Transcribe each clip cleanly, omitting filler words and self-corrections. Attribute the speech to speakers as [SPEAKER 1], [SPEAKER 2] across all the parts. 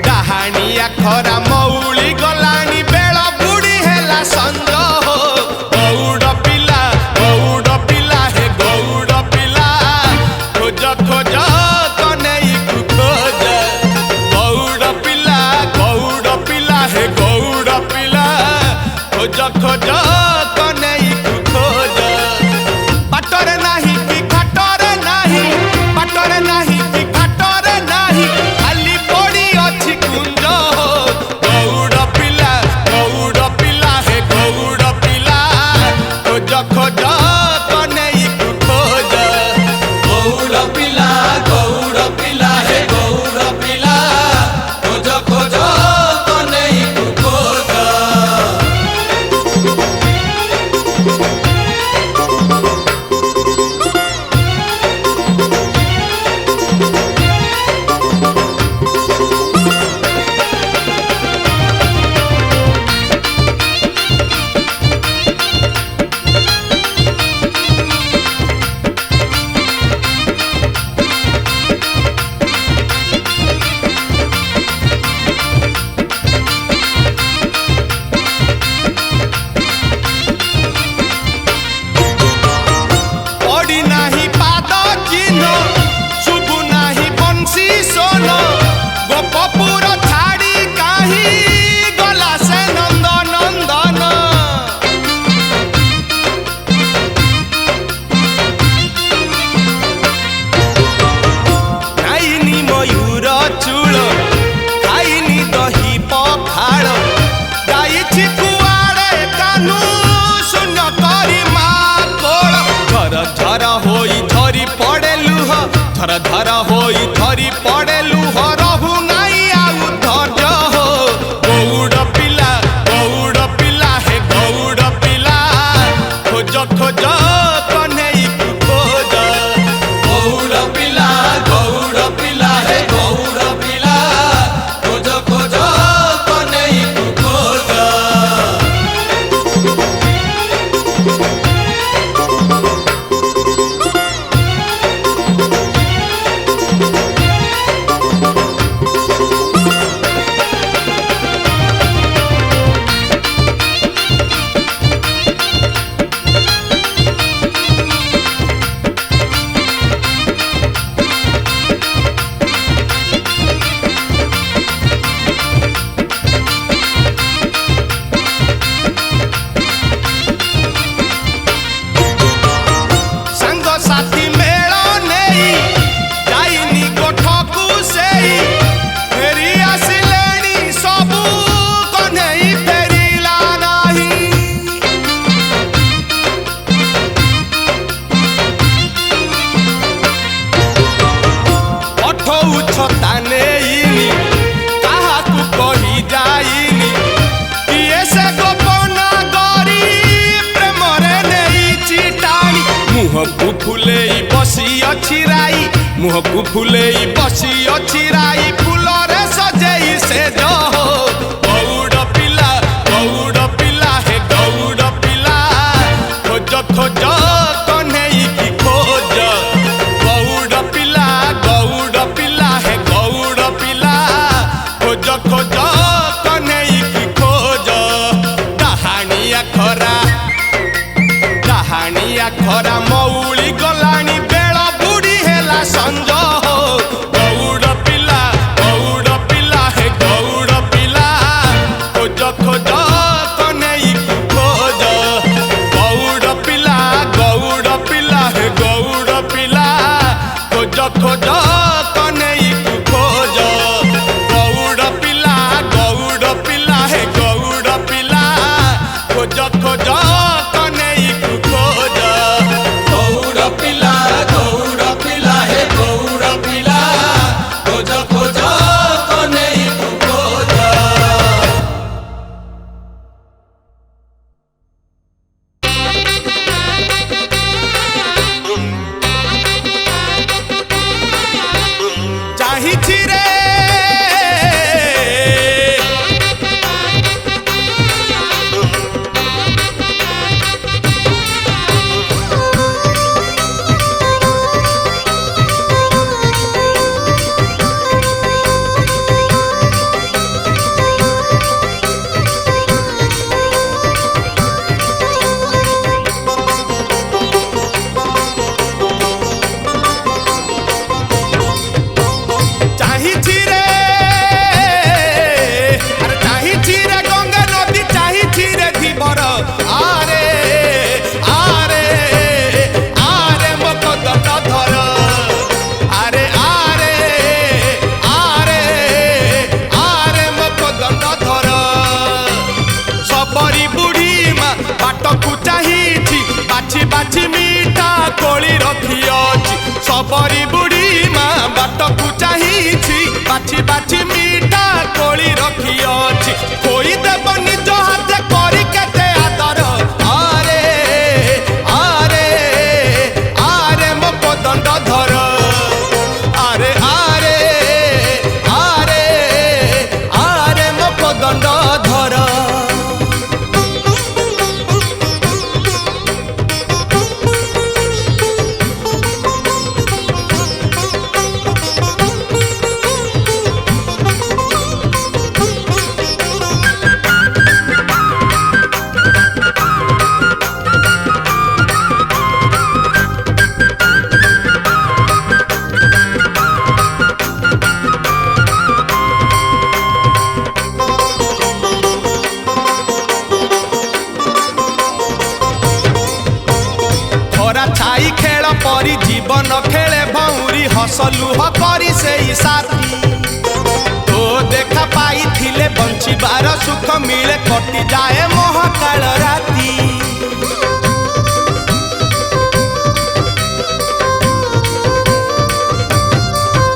[SPEAKER 1] डाहाणिया खरा मौली गलानी बेल बुढ़ी हेला संज हो गौड़ पिला हे गौड़ पिला खोज खोज कनेई खोज गौड़ पिला हे गौड़ पिला खोज खोज कनेई खोज बाटरे नाही कि घाटरे नाही बाटरे नाही कि घाटरे नाही खाली पड़ी अच्छी कुंज हो गौड़ पिला हे गौड़ पिला खोज खोज कनेई खोज
[SPEAKER 2] गौड़ पिला हे गौड़ पिला खोज खोज कनेई खोज।
[SPEAKER 1] पड़ी नाही पाद चिन्ह शुभु नाही बंशी सोन गोपपुर छाड़ी काही गला से नंद नंदन खाइनी मयूर चूल खाइनी दही पखाड़ जाइछि कुआड़े कानू शून्य करी माँ कोल झर झर होई झरी पड़े लुह झर झर होई झरी पड़े लुह रहु नाई आउ धैर्य हो गौड़ पिला हे गौड़ पिला खोज खोज कन्हई खोज
[SPEAKER 2] गौड़ पिला हे गौड़ पिला खोज खोज कनेई खोज।
[SPEAKER 1] सांग साथी मेल नहीं जाइनी गोठकू सेई फेरी आसिलेनी सबू कन्हई फेरिला नाही पठौ छता नेइनी काहाकू कही जाइनी किए से गोपन गरी प्रेमरे नेई चिटाणी मुहकू फुलेई बसी अछि राई मुहकू फुलेई बसी अछि राई फुलरे सजेई से जो गौड़ पिला हे गौड़ पिला खोज खोज कन्हई की खोज गौड़ पिला हे गौड़ पिला खोज खोज कन्हई की खोज डाहाणिया खरा मौली गलानी बेल बुढ़ी हेला संज हो गौड़ पिला हे गौड़ पिला खोज खोज कन्हई खोज गौड़ पिला हे गौड़ पिला खोज खोज कन्हई खोज गौड़ पिला हे गौड़ पिला खोज खोज कन्हई खोज
[SPEAKER 2] गौड़ पिला हे गौड़ पिला खोज खोज कनेई खोज।
[SPEAKER 1] सबरी बुढ़ी माँ बाटकू चाहिए बाछी बाछी मीठा कोली रखी अच्छी कोई देव निज हाथ करी केते आदर आरे आरे आरे मो कोदंड धर आरे आरे आरे आरे मो कोदंड धर छाई खेल परी जीवन खेले भौरी हसलुह करी से साथी तो देखा पाई थिले बंचिबार सुख मिले कटि जाए महाकाल राती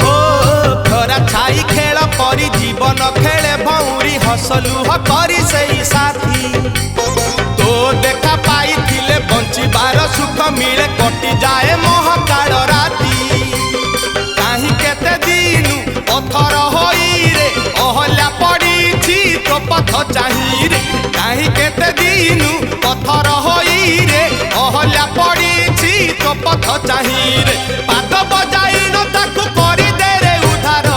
[SPEAKER 1] ओ खरा छाई खेल परी जीवन खेले भौरी हसलुह करी से साथी तो देखा पाई थिले बंचिबार सुख मिले कटि जाए महाकाल राती काहि केते दिनु पथर होई रे अहल्या पड़ी तो पथ चाही रे काहि केते दिनु पथर होई रे अहल्या पड़ी तो पथ चाही रे पाद बजाई न ताकू करी दे रे उधार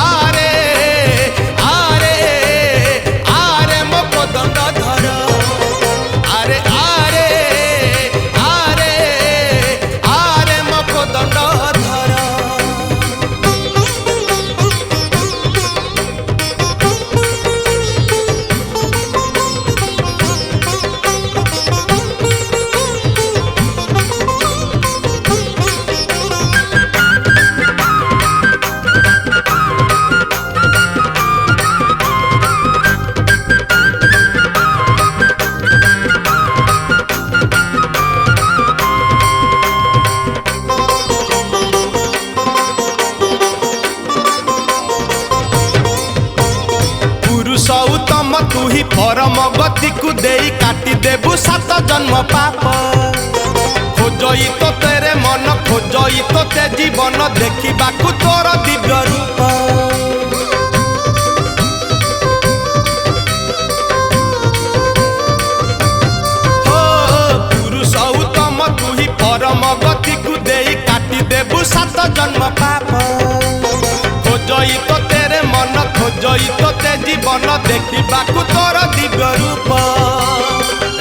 [SPEAKER 1] आरे आरे आरे मो कोदंड धर आरे आरे आरे आरे मो कोदंड धर उत्तम तू ही परम गति को देई काटी देबु 7 जन्म पाप खोजई तो तेरे मन खोजई तो ते जीवन देखा तोर दिव्य रूप पुरुष उत्तम तू ही परम गति को देई काटी देबु 7 जन्म पाप खोजई तो तेरे मन खोजई तो ते जीवन देखा तोर दिव्य रूप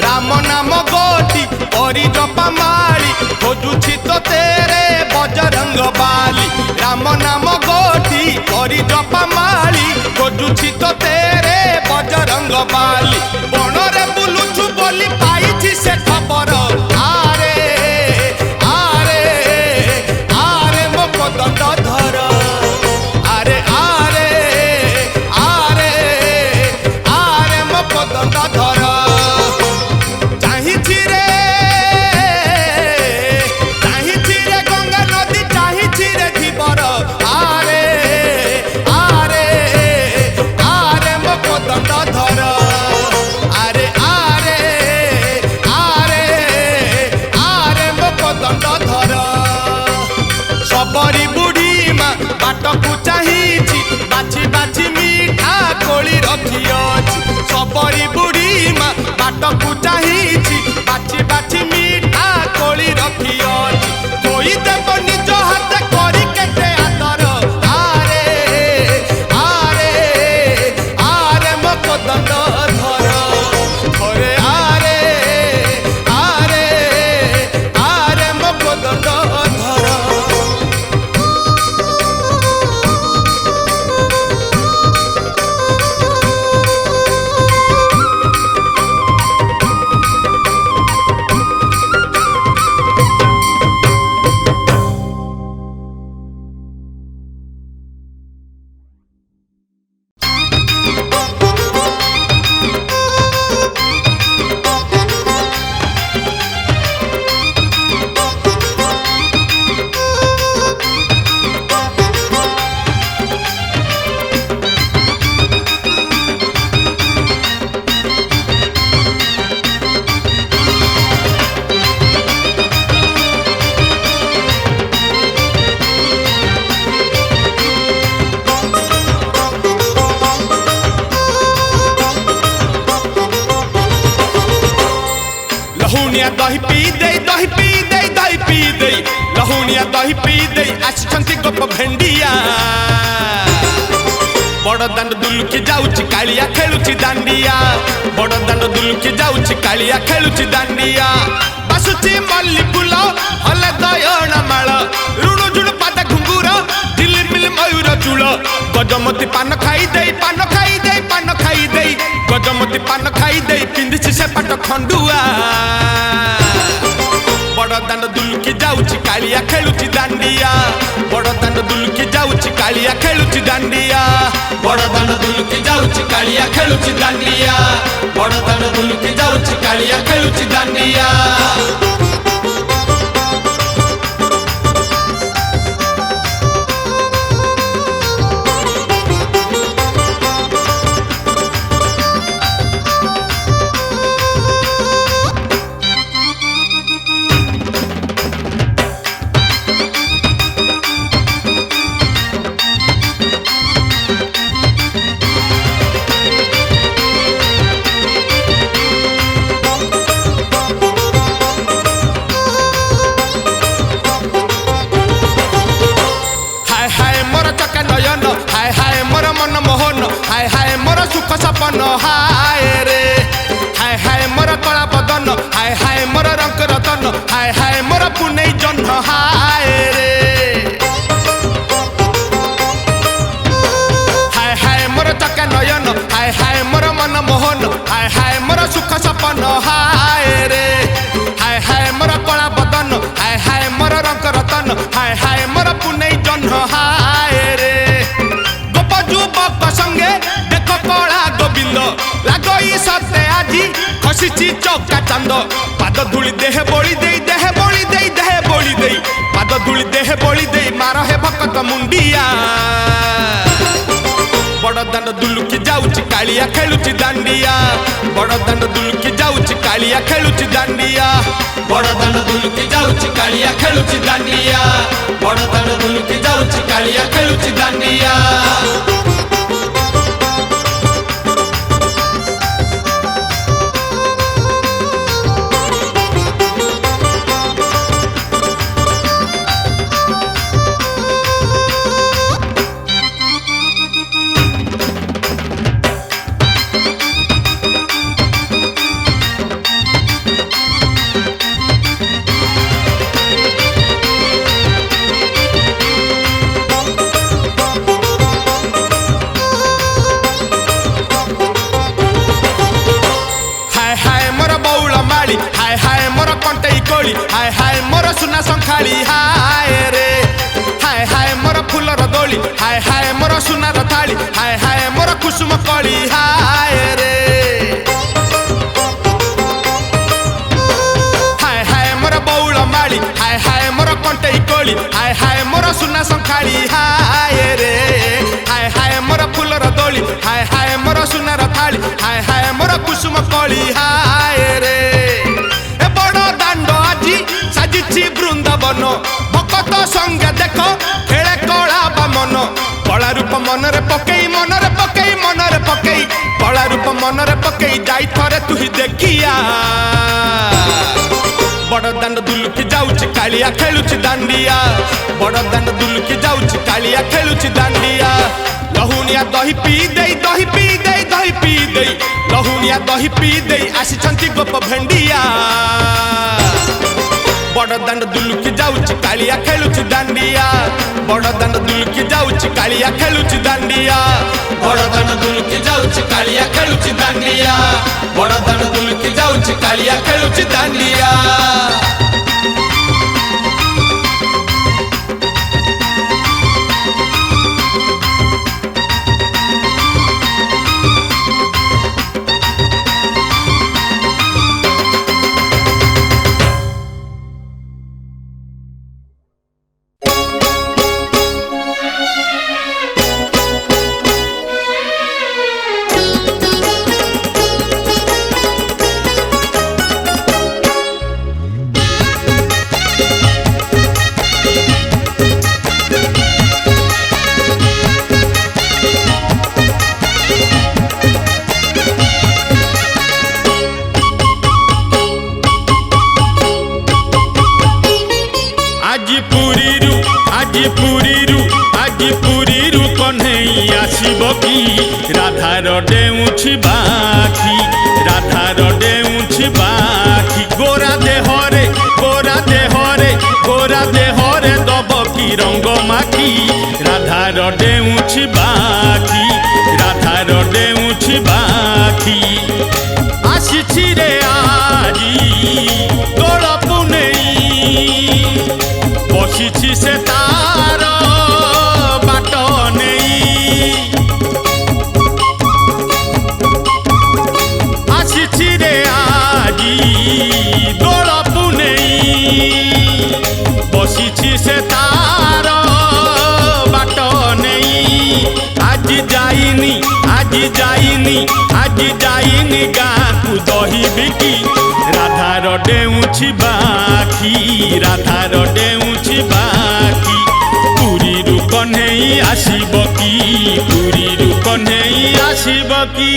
[SPEAKER 1] राम नाम गोटी करी जपा माली खोजुछि तो तेरे बजरंग बाली राम नाम गोटी करी जपा माली खोजुछि तो तेरे बजरंग बाली बणरे बुलुछु बोली पाइछि से खबर आरे आरे आरे मो कोदंड धर आरे आरे आरे आरे मो कोदंड धर चाहिछि रे गंगा नदी चाहिछि रे धीवर आरे आरे आरे मो कोदंड धर आरे आरे आरे आरे मो कोदंड धर सबरी बुढ़ी माँ बाटकू चाहिए बाछी बाछी मीठा कोली रखी अच्छी सबरी बुढ़ी माँ बाटकू चाहिए बाछी बाछी मीठा कोली रखी अच्छी कोई देव निज हाथ करी केते आदर आरे आरे आरे मो कोदंड धर धरे आरे आरे आरे मो कोदंड धर लहुनिया दही पी दे दही पी दे दही पी दे लहुनिया दही पी दे आसिछंती गोप भेंडिया बड़ दांड दुलुकी जाउची कालिया खेलुची दांडिया बड़ दांड दुलुकी जाउची कालिया खेलुची दांडिया बासुची मल्ली फुल हले दयण माळ रुणु जुणु पाद घुंगुर झिलिमिल मयूर चूल गजमती पान खाई दे पान खाई दे पान खाई दे गजमती पान खाई दे पिंधिची से पाट खंडुआ बड़ दांड दुलुकी जाउची कालिया खेलुची दांडिया बड़ दांड दुलुकी जाउची कालिया खेलुची दांडिया
[SPEAKER 2] बड़ दांड दुलुकी जाउची कालिया खेलुची दांडिया बड़ दांड दुलुकी जाउची कालिया खेलुची दांडिया
[SPEAKER 1] हाय हाय मोर मन मोहन हाय हाय मोर सुख सपन हाय रे हाय हाय मोर कला बदन हाय हाय मोर रंग रतन हाय हाय मोर पुनै जन्म हाय रे हाय हाय मोर चका नयन हाय हाय मोर मन मोहन हाय हाय मोर सुख सपन हाय रे हाय हाय मोर कला बदन हाय हाय मोर रंग रतन हाय हाय मोर पुनै जन्म हाय रे संगे देख कला गोविंद लगई सते आजी खसी चौका चांद पाद धूली देह बोली दे देह बोली दे देह बोली दे पाद धूली देह बोली दे मार हे भकत मुंडिया बड़ दांड दुलुकी जाउची कालिया खेलुची दांडिया बड़ दांड दुलुकी जाउची कालिया खेलुची दांडिया
[SPEAKER 2] बड़ दांड दुलुकी जाउची कालिया खेलुची दांडिया बड़ दांड दुलुकी जाउची कालिया खेलुची दांडिया
[SPEAKER 1] हाय हाय मोर कंटई कोली हाय हाय मोर सुना संखाली हाय रे हाय हाय मोर फुलर दोली हाय हाय मोर सुनार थाली हाय हाय मोर कुसुम कली हाय रे हाय हाय मोर बौल माली हाय हाय मोर कंटई कोली हाय हाय मोर सुना संखाली हाय रे हाय हाय मोर फुलर दोली हाय हाय मोर सुनार थाली हाय हाय मोर कुसुम कली हाय रे बृंदावन भकत संगे देख खेले कला बामन कला रूप मनरे पकई मनरे पकई मनरे पकई कला रूप मनरे पकई जाई थरे तुही देखिया बड़ दांड दुलुकी जाउची कालिया खेलुची दांडिया बड़ दांड दुलुकी जाउची कालिया खेलुची दांडिया लहुनिया दही पी दे दही पी दे दही पी दे लहुनिया दही पी दे आसिछंती गोप भेंडिया बड़ दांड दुलुकी जाउची कालिया खेलुची दांडिया बड़ दांड दुलुकी जाउची कालिया खेलुची दांडिया
[SPEAKER 2] बड़ दांड दुलुकी जाउची कालिया खेलुची दांडिया बड़ दांड दुलुकी जाउची कालिया खेलुची दांडिया
[SPEAKER 3] ନେଇ ଆସିବ କି ରାଧାର ଡେଉଁଛି ବାଖି ରାଧାର ଡେଉଁଛି ବାଖି ଗୋରା ଦେହରେ ଗୋରା ଦେହରେ ଗୋରା ଦେହରେ ଦବ କି ରଙ୍ଗ ମାଖି ରାଧାର ଡେଉଁଛି ବାଖି ରାଧାର ଡେଉଁଛି ବାଖି ଆସିଛି ରେ ଆଜି ଦୋଳ ପୁନେଇ ବସିଛି ସେ ତାର ବାଟ ନେଇ ଆସିଛି ରେ ଆଜି ଦୋଳ ପୁନେଇ ବସିଛି ସେ ତାର ବାଟ ନେଇ ଆଜି ଯାଇନି ଆଜି ଯାଇନି ଆଜି ଯାଇନି ଗାଁକୁ ଦହି ବିକି ରାଧାର ଡେଉଁଛି ବାଖି ରାଧାର ଡେଉଁଛି ବାଖି ପୁରୀରୁ କହ୍ନେଇ ଆସିବ କି ପୁରୀରୁ କହ୍ନେଇ ଆସିବ କି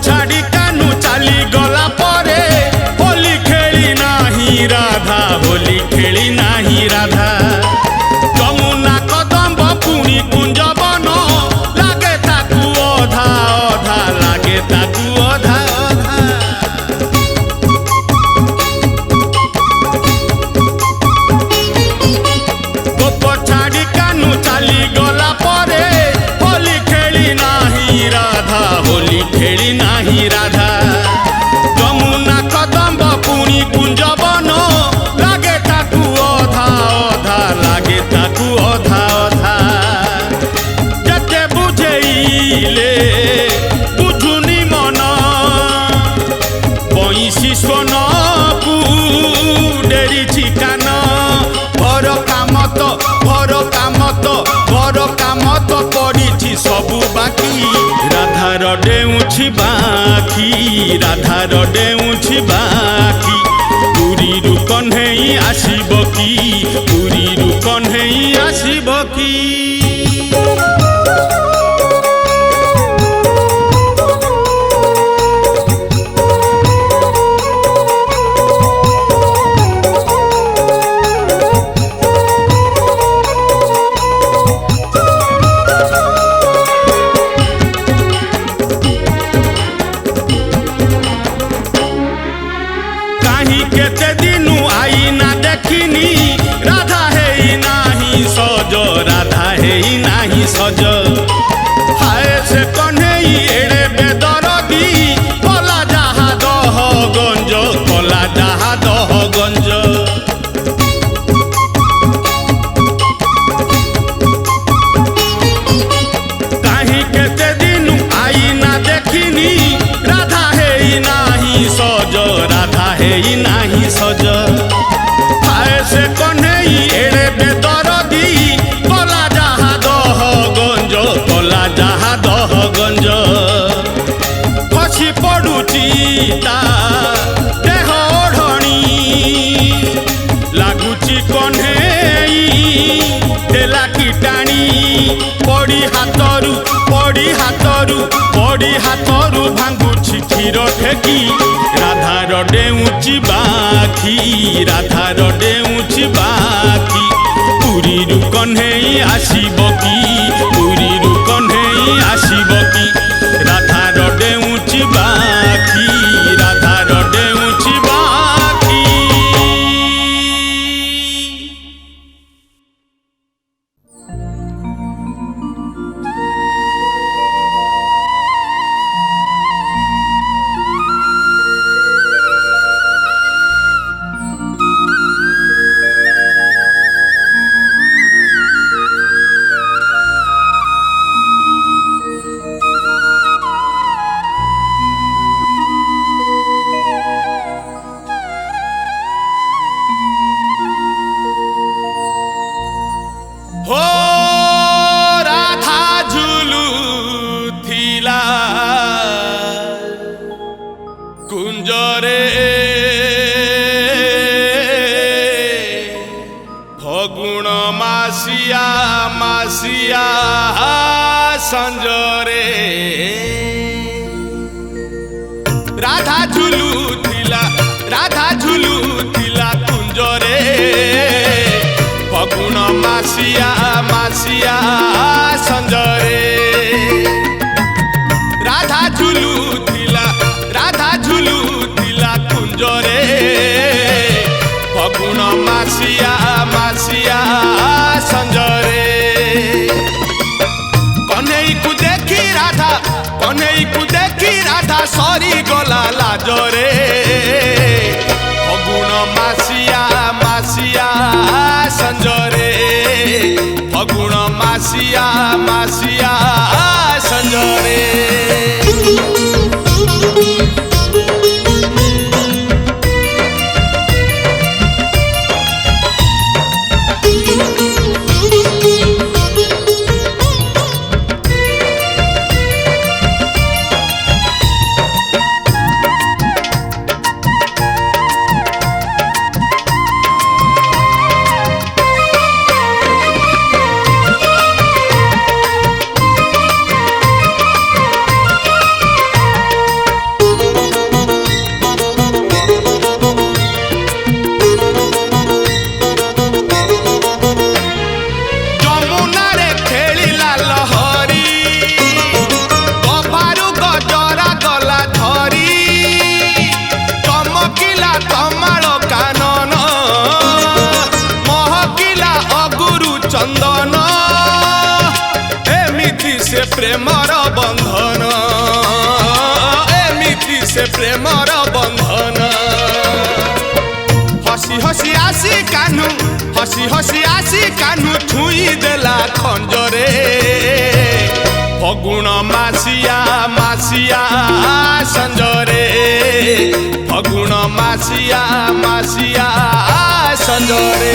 [SPEAKER 3] ଛାଡ଼ି କାନୁ ଚାଲି ଗଲା ପରେ ହୋଲି ଖେଳି ନାହିଁ ରାଧା ହୋଲି ଖେଳି ନାହିଁ ରାଧା ଯମୁନା କଦମ୍ବ ପୁଣି କୁଞ୍ଜବନ ଲାଗେ ତାକୁ ଅଧା ଅଧା ଲାଗେ ତାକୁ ଅଧା ଅଧା ଗୋପ ଛାଡ଼ି କାନୁ ଚାଲି ଗଲା ପରେ ହୋଲି ଖେଳି ନାହିଁ ରାଧା ହୋଲି ଖେଳି ନାହିଁ ରାଧା ଯମୁନା କଦମ୍ବ ପୁଣି କୁଞ୍ଜବନ ଲାଗେ ତାକୁ ଅଧା ଅଧା ଲାଗେ ତାକୁ ଅଧା ଅଧା ଯେତେ ବୁଝେଇଲେ ବୁଝୁନି ମନ ବଇଁଶୀ ସ୍ୱନକୁ ଡେରିଛି କାନ ଘର କାମ ତ ଘର କାମ ତ ଘର କାମ ତ ପଡ଼ିଛି ସବୁ ବାକି ରାଧାର ଡେଉଁଛି ବାଖି ରାଧାର ଡେଉଁଛି ବାଖି ପୁରୀରୁ କହ୍ନେଇ ଆସିବ କି ପୁରୀରୁ କହ୍ନେଇ ଆସିବ କି କେତେ ଦିନୁ ଆଇନା ଦେଖିନି ରାଧା ହେଇ ନାହିଁ ସଜ ରାଧା ହେଇ ନାହିଁ ସଜ ହାୟ ସେ କହ୍ନେଇ ଏଡ଼େ ବେଦରଦି କଲା ଯାହା ଦହ ଗଞ୍ଜ କଲା ଯାହା ଦହ ଗଞ୍ଜ କାହିଁ କେତେ ଦିନୁ ଆଇନା ଦେଖିନି ରାଧା ହେଇ ନାହିଁ ସଜ ରାଧା ହେଇ ନାହିଁ ସଜ ହାୟ ସେ କହ୍ନେଇ ଏଡ଼େ ବେଦରଦି କଲା ଯାହା ଦହ ଗଞ୍ଜ କଲା ଯାହା ଦହ ଗଞ୍ଜ ଖସି ପଡ଼ୁଛି ତା ଦେହ ଓଢ଼ଣୀ ଲାଗୁଛି କହ୍ନେଇ ଦେଲା କି ଟାଣି ପଡ଼ି ହାତରୁ ପଡ଼ି ହାତରୁ ପଡ଼ି ହାତରୁ ଭାଙ୍ଗୁଛି କ୍ଷୀର ଠେକି ରାଧାର ଡେଉଁଛି ବାଖି ରାଧାର ଡେଉଁଛି ବାଖି ପୁରୀରୁ କହ୍ନେଇ ଆସିବ କି ପୁରୀରୁ କହ୍ନେଇ ଆସିବ କି ରାଧାର ଡେଉଁଛି ବାଖି ରାଧାର ଡେଉଁଛି ବାଖି
[SPEAKER 1] କୁଞ୍ଜରେ मासिया संजरे राधा झुलुथिला कुंजरे फगुण मासिया मासिया संजरे राधा झुलुथिला कुंजरे फगुण मासिया मासिया संजरे कन्हई को देखी राधा सरी गला लाजरे फगुण मासिया मासिया संजरे फगुण मासिया मासिया संजरे प्रेमर बंधन एमिति से प्रेमर बंधन हसी हसी आसी कानू छुई देला खंजरे फगुण मासिया मासिया संजरे फगुण मासिया मासिया संजरे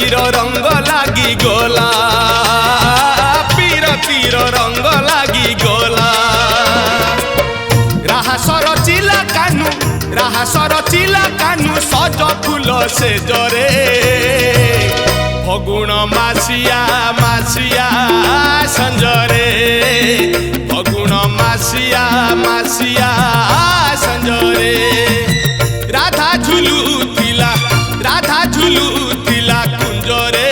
[SPEAKER 1] तीर रंग लागी गोला तीर रंग लागी गोला राहसर चिला कानू सज फूल से जरे फगुण मासिया मासिया संजरे फगुण मासिया मासिया संजरे राधा झुलुथिला कुंजरे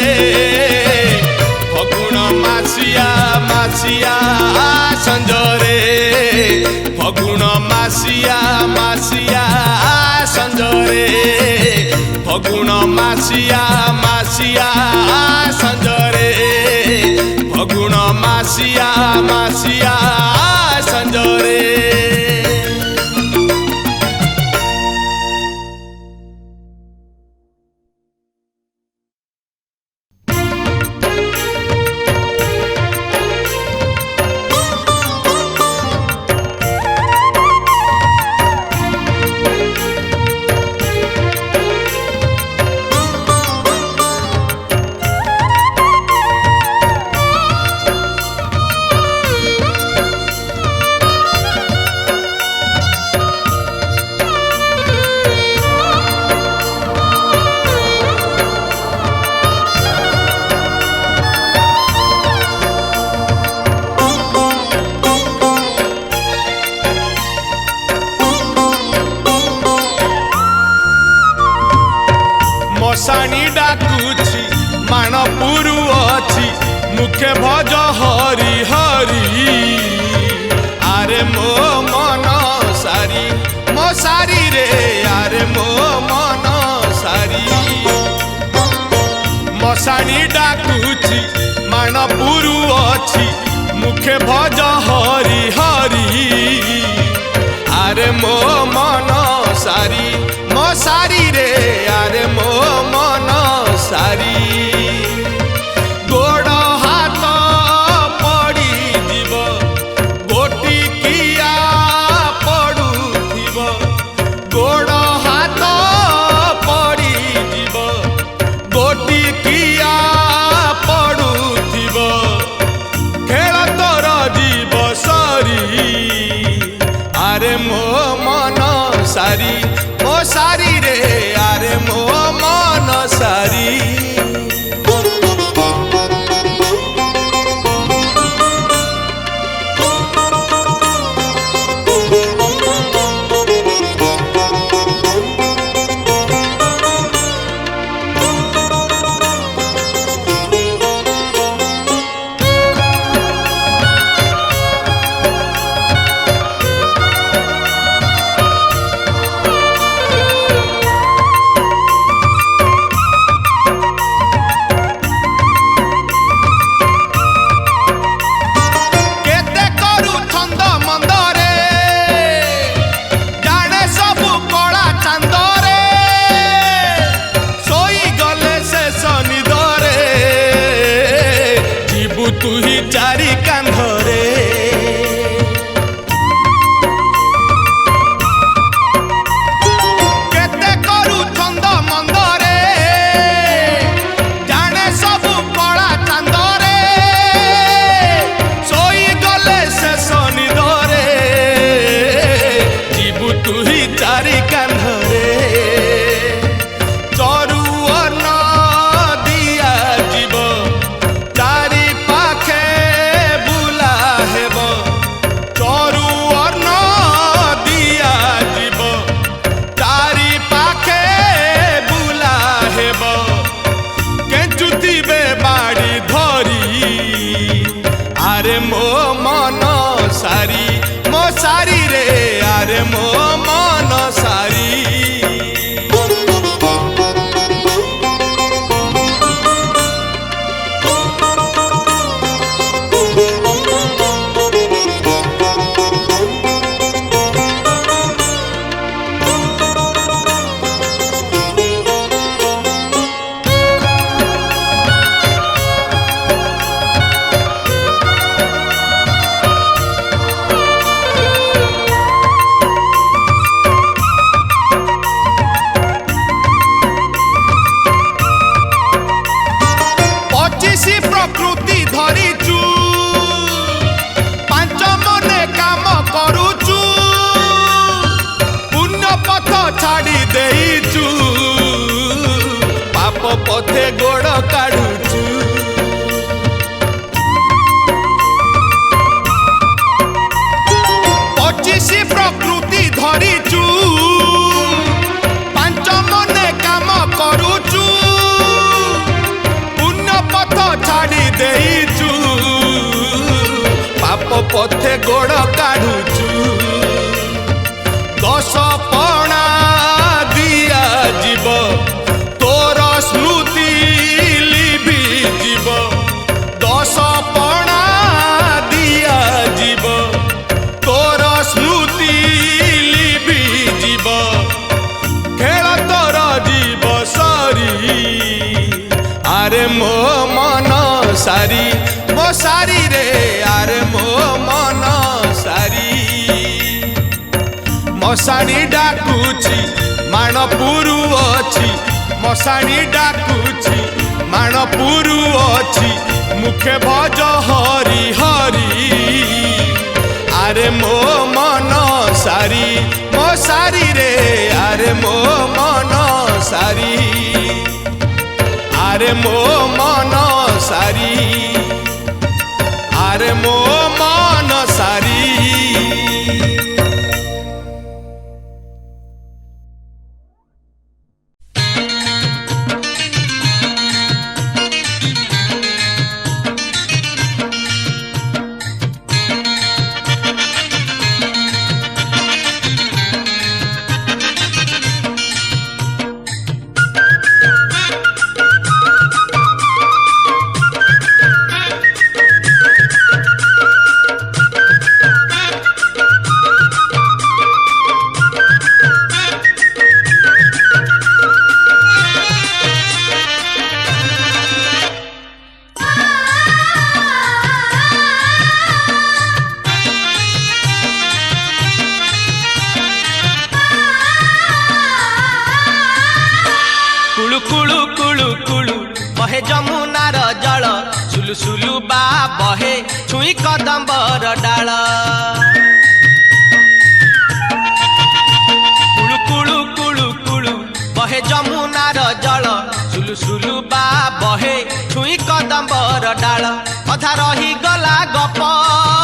[SPEAKER 1] फगुण मासिया मासिया संजरे फगुण मासिया मासिया संजरे फगुण मासिया मासिया संजरे फगुण मासिया मासिया संजरे मशाणी डाकुची मानपुरु अछि मुखे भज हरि हरि ଆରେ ମୋ ମନ ସାରି ମଶାଣି ଡାକୁଛି ମାଣପୁରୁ ଅଛି ମୁଖେ ଭଜ ହରି ହରି ଆରେ ମୋ ମନ ସାରି ମୋ ସାରି ରେ ଆରେ ମୋ ମନ ସାରି ଗୋଡ଼ ହାତ ପଡ଼ିଯିବ ଗୋଟିକିଆ ପଡ଼ୁଥିବ ଗୋଡ଼ ହାତ ପଡ଼ିଯିବ ଗୋଟିକିଆ ପଡ଼ୁଥିବ ଖେଳ ତୋର ଯିବ ସରି ଆରେ ମୋ ମନ ସାରି ମୋ ସାରି ରେ ଆରେ ମୋ ମନ ସାରି तू ही चारी कांधरे केते करू छंद मंदरे जाने सबु कला चांदरे सोई गले से शनिदरे जीवु तू ही चारी कांधरे आरे मो मन सारी मो सारी रे आरे मो मन सारी प्रकृति धरिचु पांच मने काम करुचु पुण्य पथ छाड़ी देइचु पाप पथे गोड़ काढुचु पचिसी प्रकृति धरिचु पांच मने काम करुचु पथ छाड़ी देइचु पाप पथे गोड़ काढुचु दश पणा दिया जीव तोर स्मृति लिभि जीव दश पणा दिया जीव तोर स्मृति लिभि जीव खेल तोर जीव सरी आरे मो मन सारी मो सारी रे आरे मो मन सारी मशाणी डाकुची माणपुरु अछि मशाणी डाकुची माणपुरु अछि मुखे भज हरि हरि आरे मो मन सारी मो सारी रे आरे मो मन सारी आरे मो मन सारी आरे मो मन सारी कुळु कुळु कुळु कुळु बहे जमुनार जल सुलु सुलु बा बहे छुई कदम्बर डाल कुळु कुळु कुळु कुळु बहे जमुनार जल सुलु सुलु बा बहे छुई कदम्बर डाल अधा रही गला गप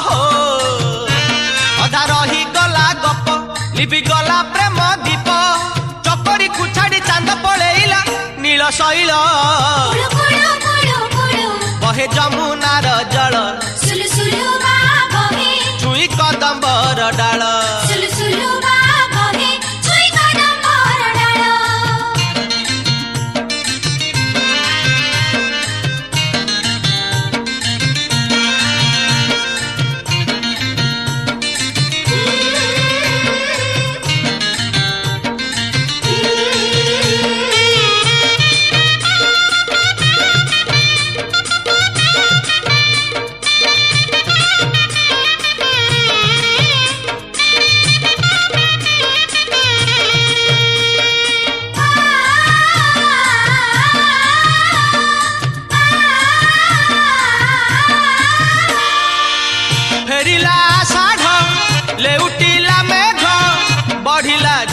[SPEAKER 1] हो अधा रही गला गप लिपि गला प्रेम दीप चकरी कुछाड़ी चांद पड़ेला नील शैल बहे जमुनार जल छुई कदम्बर डाल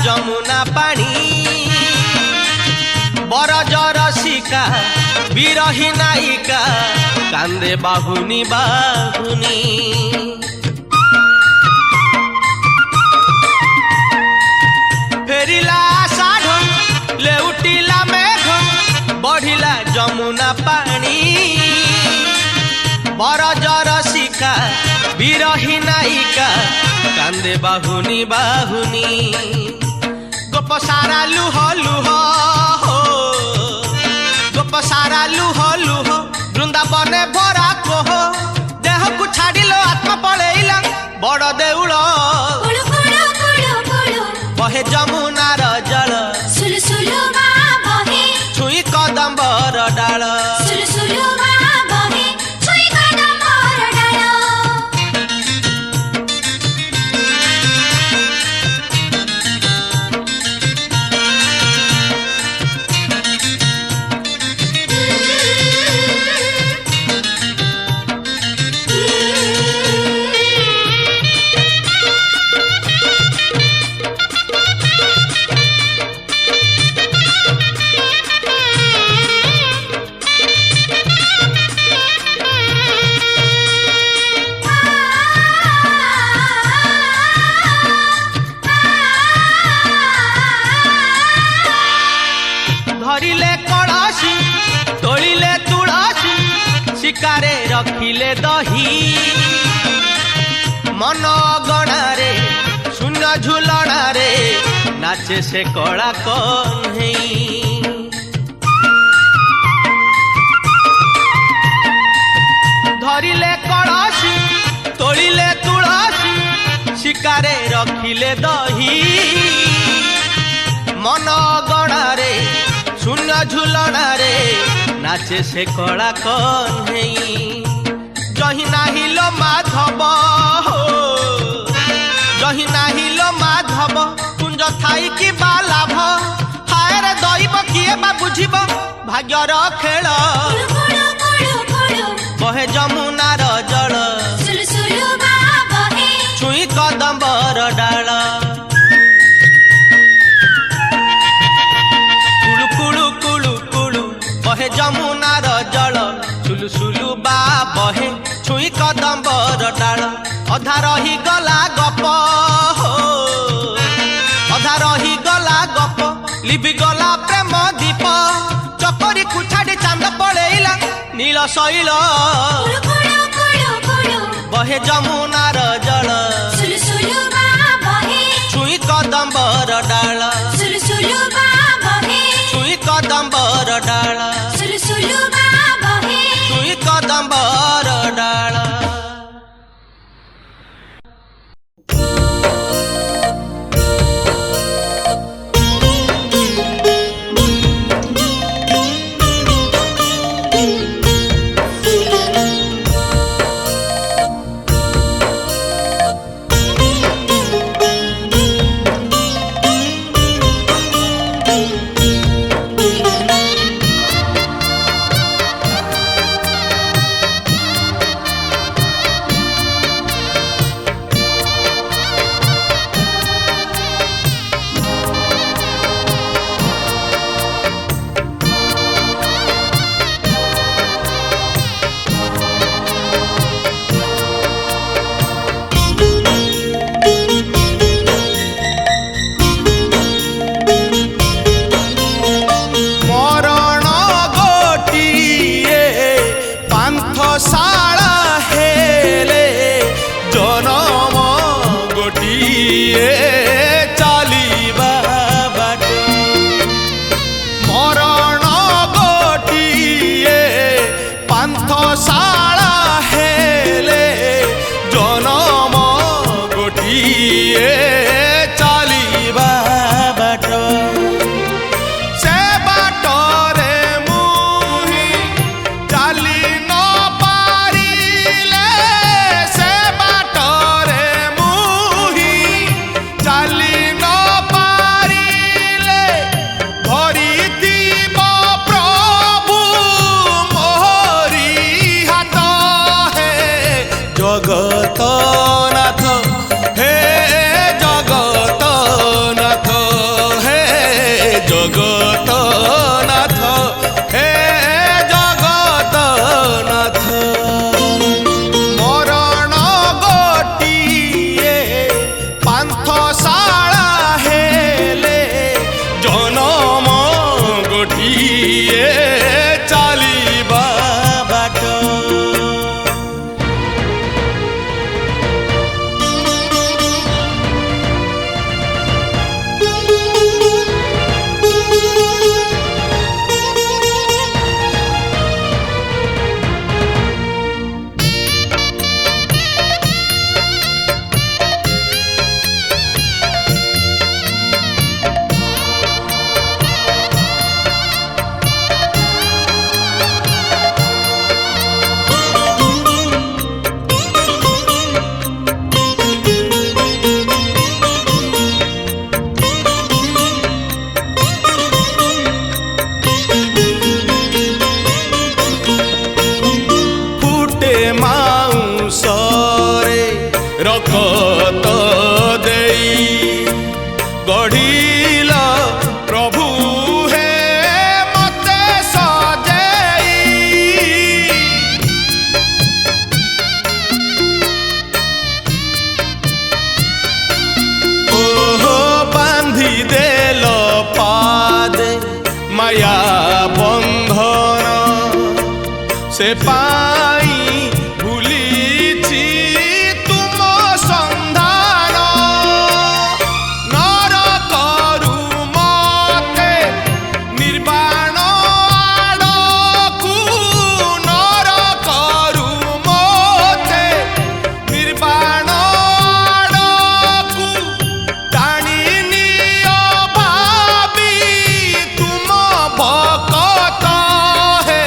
[SPEAKER 1] जमुना पानी बरजर शिका बिरही नायिका कांदे बाहुनी बाहुनी फेरिला साढ़ लेउटिला मेघ बढ़िला जमुना पानी बरजर शिका बिरही नायिका कांदे बाहुनी बाहुनी गोप सारा लुह लुह हो गोप सारा लुह लुह वृंदावने भरा कोह देह को छाड़िलो आत्मा पलैला बड़ देउल बहे जमुनार जल छुई कदम्बर डाल शिकारे रखिले दही मन गणारे शून्य झुलणारे नाचे से कला कन्हई धरिले कलसी तोड़िले तुलसी शिकारे रखिले दही मन गणारे शून्य झुलणारे नाचे से कला कन्हई जही नाही लो माधव हो जही नाही लो माधव कुंज थाई कि बालाभ हाय रे दैव किए बा बुझिब भाग्यर खेल बहे जमुनार जल छुई कदम्बर डाल बहे जमुनार जल सुलु सुलु बा बहे छुई कदम्बर डाल अधा रही गला गप हो अधा रही गला गप लिपि गला प्रेम दीप चकरी कुछाड़ी चांद पड़ेला नील शैल बहे जमुनार जल छुई कदम्बर डाल छुई कदम्बर डाल छुई कदम्बर डाल ପାନ୍ଥଶାଳା ହେଲେ ଜନମ ଗୋଟିଏ ଚାଲିବା ବାଟ ସେ ବାଟରେ ମୁହିଁ ଚାଲି ନ ପାରିଲେ ସେ ବାଟରେ ମୁହିଁ ଚାଲି ନ ପାରିଲେ ଧରିଥିବ ପ୍ରଭୁ ମୋହରି ହାତ ହେ ଜଗତନାଥ ହେ ଜଗତନାଥ ହେ ଜଗତନାଥ ହେ ଜଗତନାଥ ମରଣ ଗୋଟିଏ ପାନ୍ଥଶାଳା ହେଲେ ଜନମ ଗୋଟିଏ ଚାଲିବା ବାଟ ଫୁଟେ ମାଉଁସରେ ରକତ ଦେଇ ଗଢ଼ିଲ ପ୍ରଭୁ ହେ ମତେ ସଜେଇ ଓହୋ ବାନ୍ଧି ଦେଲ ପାଦେ ମାୟା ବନ୍ଧନ ସେ ପାଇ ଭୁଲିଛି ତୁମ ସନ୍ଧାନ ନରକରୁ ମତେ ନିର୍ବାଣ ଆଡ଼କୁ ନରକରୁ ମତେ ନିର୍ବାଣ ଆଡ଼କୁ ଟାଣି ନିଅ ଭାବି ତୁମ ଭକତ ହେ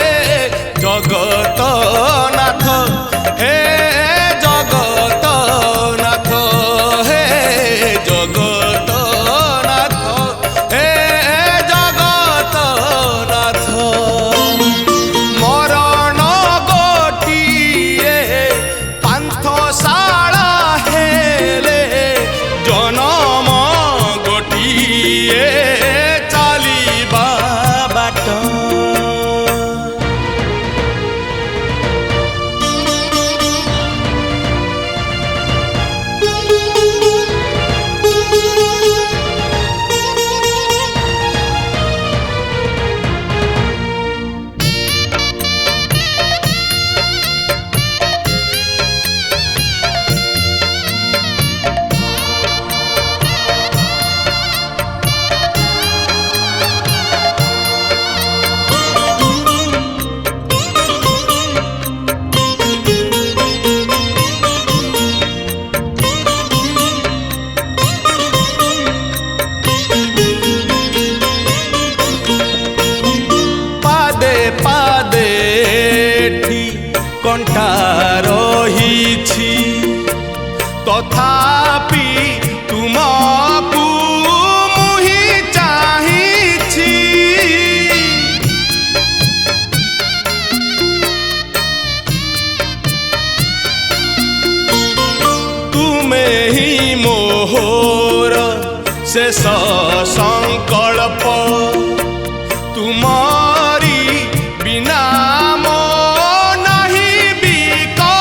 [SPEAKER 1] ଜଗତନାଥ ହେ ଜଗତନାଥ ହେ ଜଗତନାଥ ହେ ଜଗତନାଥ ମରଣ ଗୋଟିଏ ପାନ୍ଥଶାଳା ହେଲେ ଜନମ ଗୋଟିଏ ଚାଲିବା ବାଟ ପାଦେ ପାଦେ ଏଠି କଣ୍ଟା ରହିଛି ତଥାପି ତୁମକୁ ମୁହିଁ ଚାହିଁଛି ତୁମେ ହିଁ ମୋହର ଶେଷ ସଂକଳ୍ପ ତୁମରି ବିନା ମୋ ନାହିଁ ବିକଳ୍ପ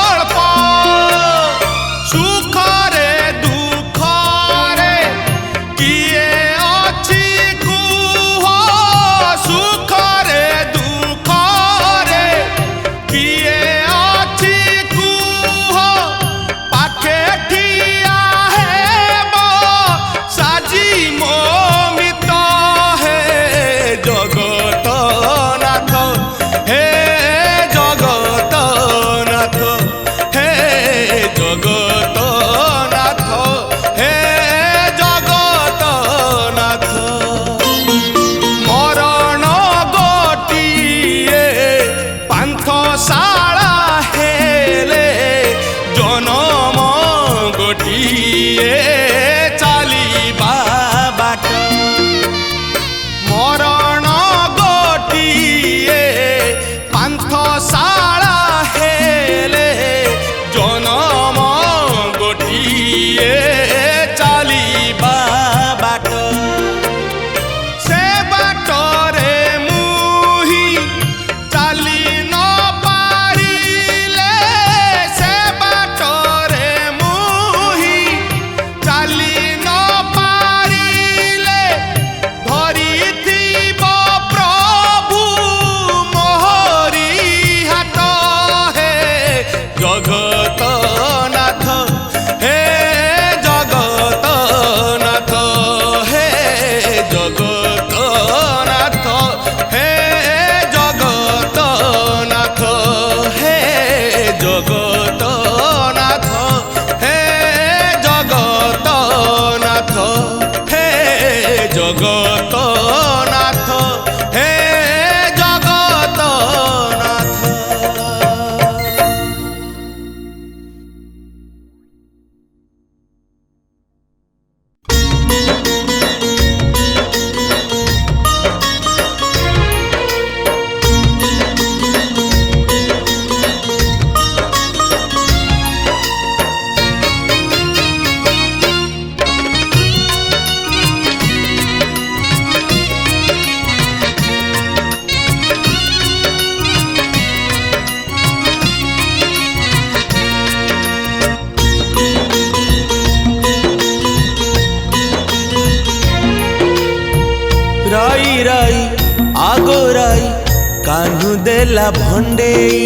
[SPEAKER 1] कान्हू देला भंडेई।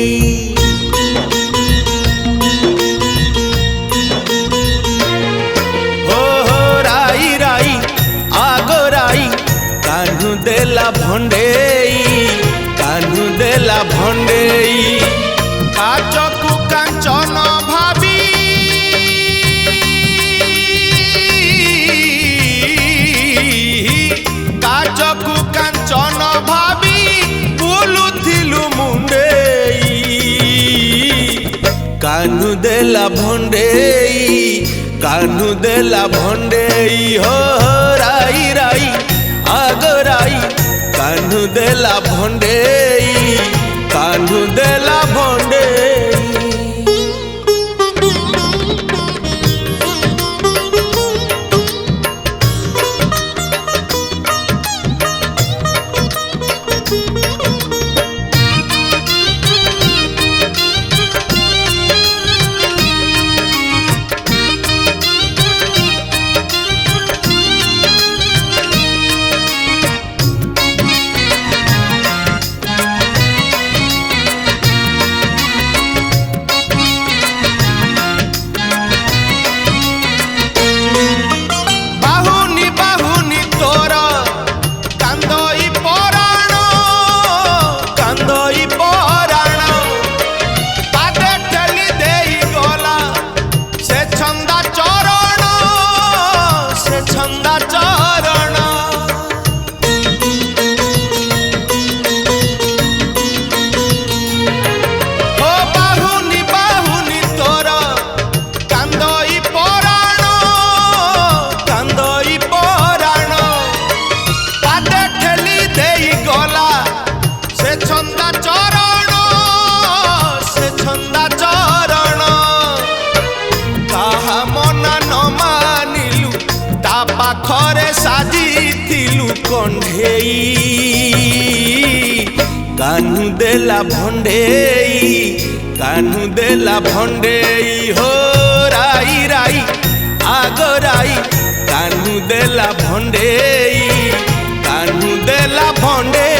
[SPEAKER 1] राई राई आगो राई कान्हू देला भंडेई, कान्हू देला भंडेई। काचकु कांचन भाबी काचकु कांचन भाबी बुलुथिलु मुंडेई। कान्हू देला भंडेई, कान्हू देला भंडेई। हो राई राई आगो राई कान्हू देला भंडेई, कान्हू देला भंडेई। पाखरे साजिथिलु कंढेई। कान्हू देला भंडेई, कान्हू देला भंडेई। हो राई राई आगो राई कान्हू देला भंडेई, कान्हू देला भंडेई।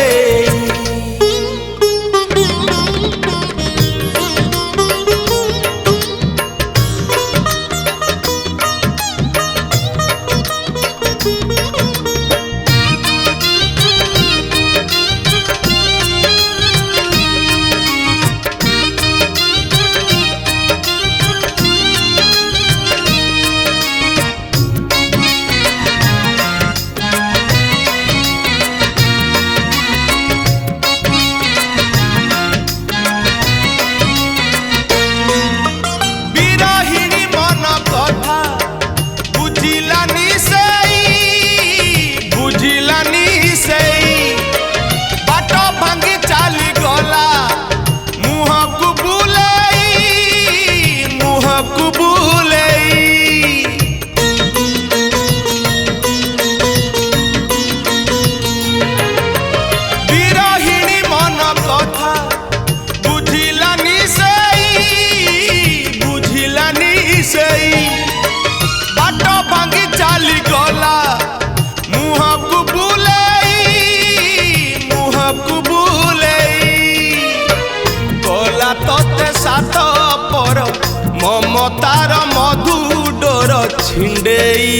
[SPEAKER 1] ममतार मधु डोर छिंडेई।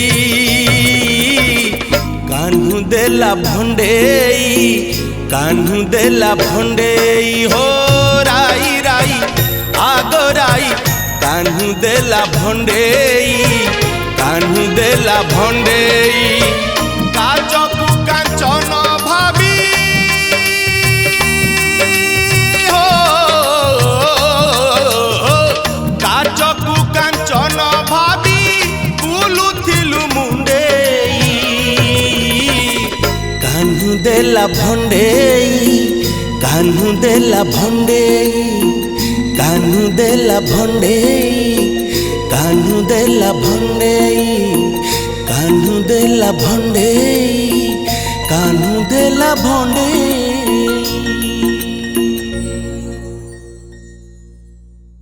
[SPEAKER 1] कान्हू देला भंडेई, कान्हू देला भंडेई। हो राई राई आगो राई कान्हू देला भंडेई, कान्हू देला भंडेई। काचकु कांचन भाबी काचकु कांचन भाबी बुलुथिलु मुंडेई। कान्हू देला भंडेई, कान्हू देला भंडेई, कान्हू देला भंडेई, कान्हू देला भंडेई, कान्हू देला भंडेई, कान्हू देला भंडेई।